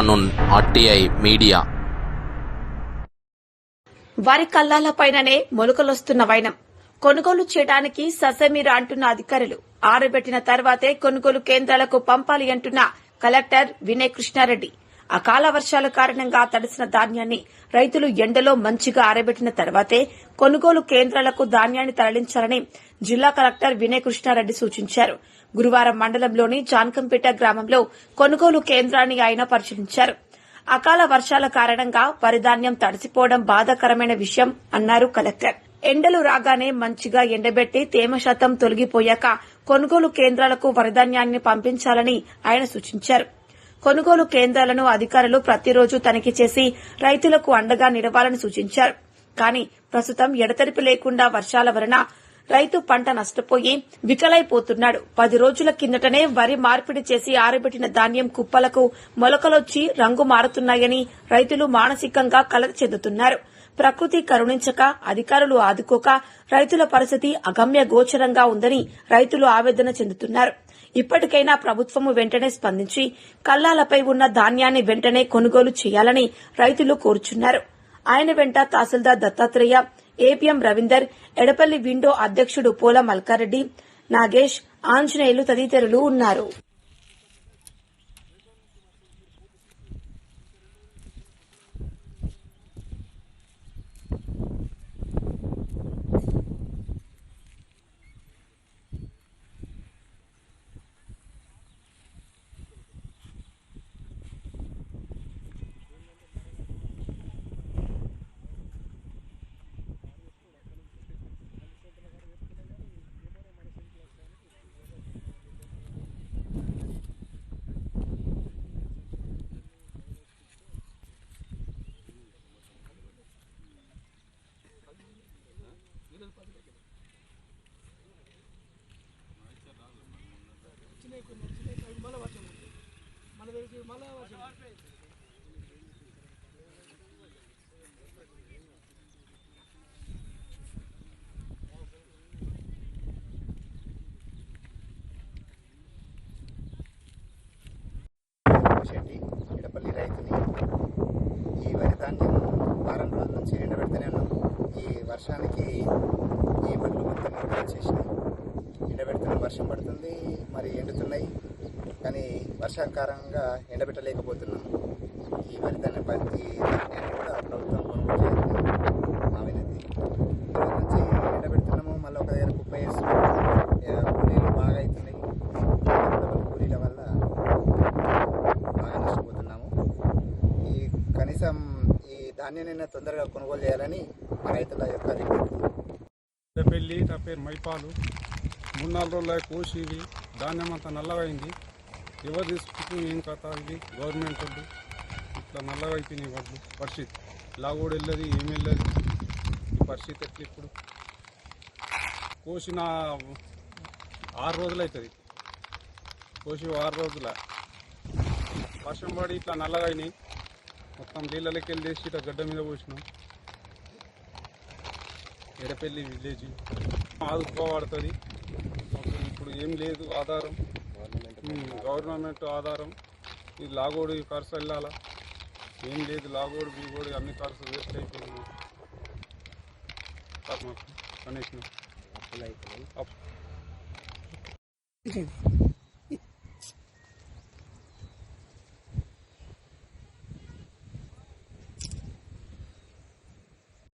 Afternoon RTI media. వరి కల్లాలపైననే మొలకలొస్తున్న వైనం. కొనుగోలు చేయడానికి ససమీర అంటున్న అధికారులు. ఆరబెట్టిన తర్వాతే కొనుగోలు కేంద్రాలకు పంపాలి అంటున్న కలెక్టర్ వినయ్ కృష్ణారెడ్డి. అకాల వర్షాల కారణంగా తడిసిన ధాన్యాన్ని రైతులు ఎండలో మంచిగా ఆరబెట్టిన తర్వాతే కొనుగోలు కేంద్రాలకు ధాన్యాన్ని తరలించాలని జిల్లా కలెక్టర్ వినయ్ కృష్ణారెడ్డి సూచించారు. గురువారం మండలంలోని జాన్కంపేట గ్రామంలో కొనుగోలు కేంద్రాన్ని ఆయన పరిశీలించారు. అకాల వర్షాల కారణంగా వరిధాన్యం తడిసిపోవడం బాధాకరమైన విషయం అన్నారు కలెక్టర్. ఎండలు రాగానే మంచిగా ఎండబెట్టి తేమ శాతం తొలగిపోయాక కొనుగోలు కేంద్రాలకు వరిధాన్యాన్ని పంపించాలని ఆయన సూచించారు. కొనుగోలు కేంద్రాలను అధికారులు ప్రతిరోజు తనిఖీ చేసి రైతులకు అండగా నిలవాలని సూచించారు. కానీ ప్రస్తుతం ఎడతెరిపి లేకుండా వర్షాల వలన రైతు పంట నష్టపోయి వికలైపోతున్నాడు. 10 రోజుల కిందటనే వరి మార్పిడి చేసి ఆరబెట్టిన ధాన్యం కుప్పలకు మొలకలొచ్చి రంగు మారుతున్నాయని రైతులు మానసికంగా కలత చెందుతున్నారు. ప్రకృతి కరుణించక అధికారులు ఆదుకోక రైతుల పరిస్థితి అగమ్య గోచరంగా ఉందని రైతులు ఆవేదన చెందుతున్నారు. ఇప్పటికైనా ప్రభుత్వం వెంటనే స్పందించి కల్లాలపై ఉన్న ధాన్యాన్ని వెంటనే కొనుగోలు చేయాలని రైతులు కోరుచున్నారు. ఆయన వెంట తహసీల్దార్ దత్తాత్రేయ, ఏపీఎం రవీందర్, ఎడపల్లి విండో అధ్యక్షుడు పోల మల్కారెడ్డి, నాగేష్, ఆంజనేయులు తదితరులు ఉన్నారు. ఎడపల్లి రైతుని ఈ వరి ధాన్యం వారం రోజుల నుంచి ఎండబెడుతూనే ఉన్నాం. ఈ వర్షానికి ఈ వడ్లు మొత్తం వచ్చేసినాయి. ఎండబెడుతున్నాం, వర్షం పడుతుంది, మరి ఎండుతున్నాయి. కానీ వర్షాకారంగా ఎండబెట్టలేకపోతున్నాం. ఈ వరి ధాన్యాన్ని కూడా ప్రభుత్వం కొనుగోలు చేయాలని మా వినతి. నుంచి ఎండబెడుతున్నాము, మళ్ళీ ఒక దగ్గర కుప్ప వేస్తున్నాము. కూలీలు బాగా అవుతున్నాయి. కూలీల వల్ల బాగా నష్టపోతున్నాము. ఈ కనీసం ఈ ధాన్యాన్ని తొందరగా కొనుగోలు చేయాలని మా రైతుల యొక్క పెళ్ళి నా పేరు మైపాలు. 3-4 రోజులు కోసి ఇవి ధాన్యం అంతా నల్లగైంది. ఎవరు తీసుకుంటుంది ఏం కథ, ఇది గవర్నమెంట్ వాళ్ళు ఇట్లా నల్లగా అయిపోయినాయి వడ్లు. పరిస్థితి ఇలా కూడా వెళ్ళదు, ఏమి వెళ్ళదు. ఈ పరిస్థితి ఎట్లా ఇప్పుడు కోసిన 6 రోజులు అవుతుంది. కోసి 6 రోజుల వర్షం పడి ఇట్లా నల్లగా అయినాయి. మొత్తం నీళ్ళకి వెళ్ళేసి ఇట్లా గడ్డ మీద పోసినాం. ఎడపల్లి విలేజ్ ఆదుకోబడుతుంది. ఇప్పుడు ఏం లేదు ఆధారం, గవర్నమెంట్ ఆధారం. ఈ లాగోడు ఖర్చు వెళ్ళాలా, ఏం లేదు. లాగోడు బీగోడు అన్ని ఖర్చు వేస్ట్ అయిపోయింది. కనీసం